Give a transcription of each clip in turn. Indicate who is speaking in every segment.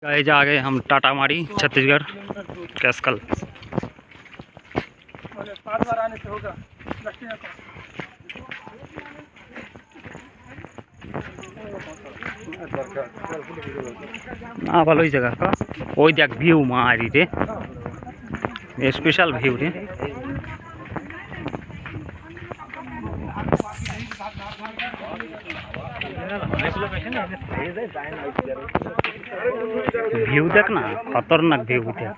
Speaker 1: Guys आ गए हम टाटा मारी छत्तीसगढ़ कैस्कल। ना ভালো এই জায়গা ওই দেখ ভিউ মারি রে স্পেশাল ভিউ রে। ভিউ দেখ না খতরনাক ভিউ দেখ।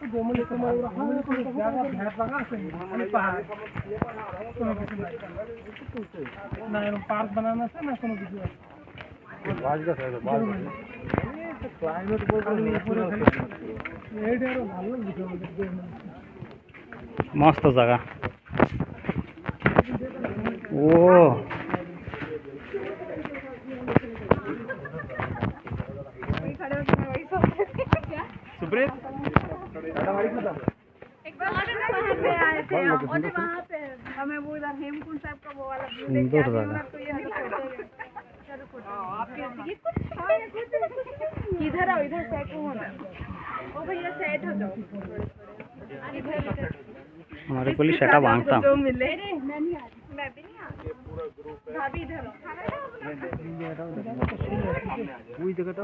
Speaker 1: पार्क बनाना था ना कोनो किसी मस्त जगह ओ सुप्रीत एक बार आए थे वहाँ पे हमें वो इधर हेमकुंड साहब का वो वाला व्यू देख के तो ये इधर आओ, इधर सेट हो ना। ओ भैया सेट हो जाओ हमारे को सेटा मांगता जो मिले। मैं नहीं आ रही, मैं भी नहीं आ रही। भाभी इधर आओ। वही जगह तो